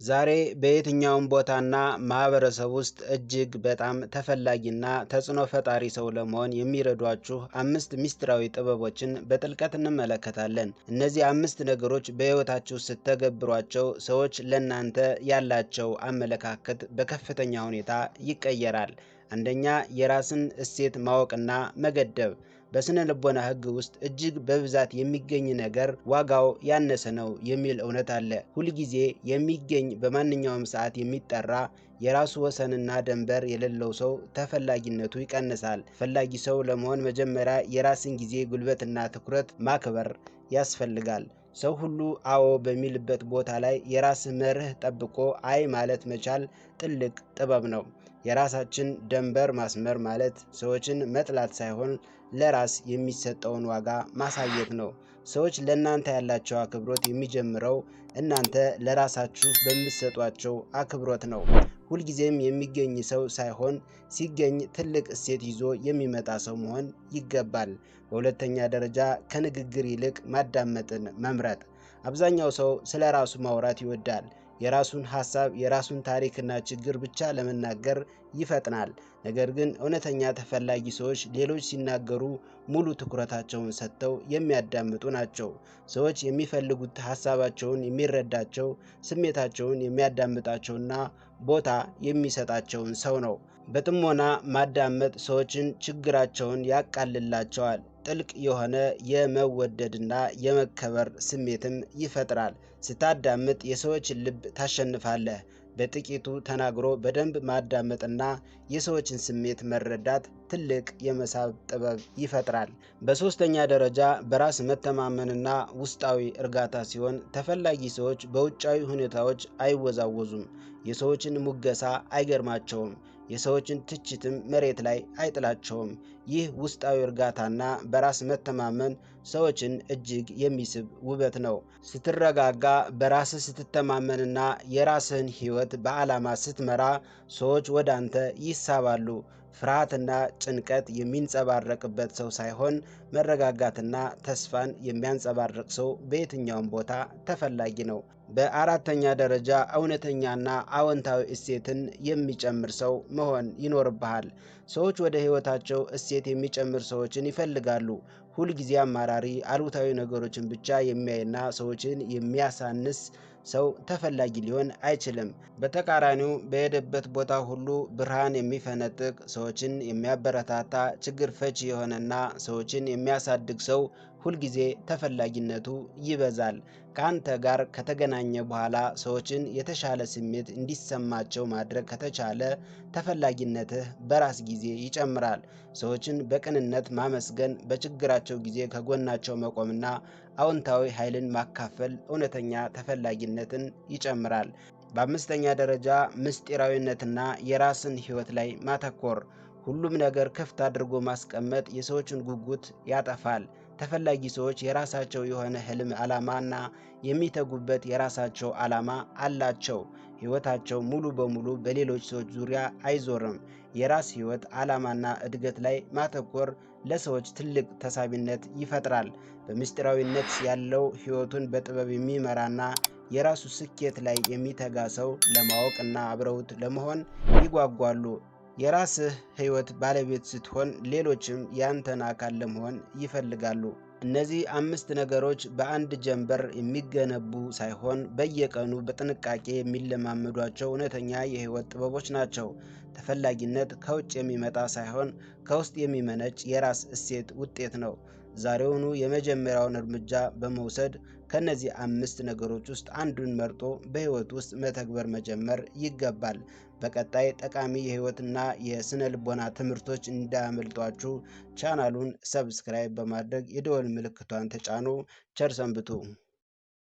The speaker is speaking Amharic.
ዛሬ በየትኛውም ቦታና ማህበረሰብ ውስጥ እጅግ በጣም ተፈላጊና ተጽዕኖ ፈጣሪ ሰው ለመሆን የሚረዷችሁ 5 ምስጢራዊ ጥበቦችን በጥልቀት እንመለከታለን። እነዚህ 5 ነገሮች በሕይወታችሁ ስትተገብሯቸው ሰዎች ለእናንተ ያላቸው አመለካከት በከፍተኛ ሁኔታ ይቀየራል። አንደኛ፣ የራስን እሴት ማወቅና መገደብ። በስነ ልቦና ሕግ ውስጥ እጅግ በብዛት የሚገኝ ነገር ዋጋው ያነሰ ነው የሚል እውነት አለ። ሁልጊዜ የሚገኝ በማንኛውም ሰዓት የሚጠራ የራሱ ወሰንና ደንበር የሌለው ሰው ተፈላጊነቱ ይቀንሳል። ተፈላጊ ሰው ለመሆን መጀመሪያ የራስን ጊዜ፣ ጉልበትና ትኩረት ማክበር ያስፈልጋል። ሰው ሁሉ አዎ በሚልበት ቦታ ላይ የራስህ መርህ ጠብቆ አይ ማለት መቻል ትልቅ ጥበብ ነው። የራሳችን ደንበር ማስመር ማለት ሰዎችን መጥላት ሳይሆን ለራስ የሚሰጠውን ዋጋ ማሳየት ነው። ሰዎች ለእናንተ ያላቸው አክብሮት የሚጀምረው እናንተ ለራሳችሁ በምትሰጧቸው አክብሮት ነው። ሁልጊዜም የሚገኝ ሰው ሳይሆን ሲገኝ ትልቅ እሴት ይዞ የሚመጣ ሰው መሆን ይገባል። በሁለተኛ ደረጃ፣ ከንግግር ይልቅ ማዳመጥን መምረጥ። አብዛኛው ሰው ስለ ራሱ ማውራት ይወዳል። የራሱን ሐሳብ፣ የራሱን ታሪክና ችግር ብቻ ለመናገር ይፈጥናል። ነገር ግን እውነተኛ ተፈላጊ ሰዎች ሌሎች ሲናገሩ ሙሉ ትኩረታቸውን ሰጥተው የሚያዳምጡ ናቸው። ሰዎች የሚፈልጉት ሐሳባቸውን የሚረዳቸው፣ ስሜታቸውን የሚያዳምጣቸውና ቦታ የሚሰጣቸውን ሰው ነው። በጥሞና ማዳመጥ ሰዎችን ችግራቸውን ያቃልላቸዋል። ጥልቅ የሆነ የመወደድና የመከበር ስሜትም ይፈጥራል። ስታዳምጥ የሰዎችን ልብ ታሸንፋለህ። በጥቂቱ ተናግሮ በደንብ ማዳመጥና የሰዎችን ስሜት መረዳት ትልቅ የመሳብ ጥበብ ይፈጥራል። በሶስተኛ ደረጃ፣ በራስ መተማመንና ውስጣዊ እርጋታ ሲሆን ተፈላጊ ሰዎች በውጫዊ ሁኔታዎች አይወዛወዙም። የሰዎችን ሙገሳ አይገርማቸውም። የሰዎችን ትችትም መሬት ላይ አይጥላቸውም። ይህ ውስጣዊ እርጋታና በራስ መተማመን ሰዎችን እጅግ የሚስብ ውበት ነው። ስትረጋጋ፣ በራስህ ስትተማመንና የራስህን ሕይወት በዓላማ ስትመራ ሰዎች ወደ አንተ ይሳባሉ። ፍርሃትና ጭንቀት የሚንጸባረቅበት ሰው ሳይሆን መረጋጋትና ተስፋን የሚያንጸባርቅ ሰው በየትኛውም ቦታ ተፈላጊ ነው። በአራተኛ ደረጃ፣ እውነተኛና አዎንታዊ እሴትን የሚጨምር ሰው መሆን ይኖርብሃል። ሰዎች ወደ ሕይወታቸው እሴት የሚጨምር ሰዎችን ይፈልጋሉ። ሁልጊዜ አማራሪ፣ አሉታዊ ነገሮችን ብቻ የሚያይና ሰዎችን የሚያሳንስ ሰው ተፈላጊ ሊሆን አይችልም። በተቃራኒው በሄደበት ቦታ ሁሉ ብርሃን የሚፈነጥቅ፣ ሰዎችን የሚያበረታታ፣ ችግር ፈቺ የሆነና ሰዎችን የሚያሳድግ ሰው ሁልጊዜ ተፈላጊነቱ ይበዛል። ከአንተ ጋር ከተገናኘ በኋላ ሰዎችን የተሻለ ስሜት እንዲሰማቸው ማድረግ ከተቻለ ተፈላጊነትህ በራስ ጊዜ ይጨምራል። ሰዎችን በቅንነት ማመስገን፣ በችግራቸው ጊዜ ከጎናቸው መቆምና አዎንታዊ ኃይልን ማካፈል እውነተኛ ተፈላጊነትን ይጨምራል። በአምስተኛ ደረጃ፣ ምስጢራዊነትና የራስን ሕይወት ላይ ማተኮር። ሁሉም ነገር ክፍት አድርጎ ማስቀመጥ የሰዎችን ጉጉት ያጠፋል። ተፈላጊ ሰዎች የራሳቸው የሆነ ህልም፣ ዓላማና የሚተጉበት የራሳቸው ዓላማ አላቸው። ሕይወታቸው ሙሉ በሙሉ በሌሎች ሰዎች ዙሪያ አይዞርም። የራስ ሕይወት ዓላማና እድገት ላይ ማተኮር ለሰዎች ትልቅ ተሳቢነት ይፈጥራል። በምስጢራዊነት ያለው ሕይወቱን በጥበብ የሚመራና የራሱ ስኬት ላይ የሚተጋ ሰው ለማወቅ እና አብረውት ለመሆን ይጓጓሉ። የራስህ ሕይወት ባለቤት ስትሆን ሌሎችም ያንተን አካል ለመሆን ይፈልጋሉ። እነዚህ 5 ነገሮች በአንድ ጀንበር የሚገነቡ ሳይሆን በየቀኑ በጥንቃቄ የሚለማመዷቸው እውነተኛ የሕይወት ጥበቦች ናቸው። ተፈላጊነት ከውጭ የሚመጣ ሳይሆን ከውስጥ የሚመነጭ የራስ እሴት ውጤት ነው። ዛሬውኑ የመጀመሪያውን እርምጃ በመውሰድ ከነዚህ 5 ነገሮች ውስጥ አንዱን መርጦ በሕይወት ውስጥ መተግበር መጀመር ይገባል። በቀጣይ ጠቃሚ የሕይወትና የስነ ልቦና ትምህርቶች እንዳያመልጧችሁ ቻናሉን ሰብስክራይብ በማድረግ የደወል ምልክቷን ተጫኑ። ቸር ሰንብቱ።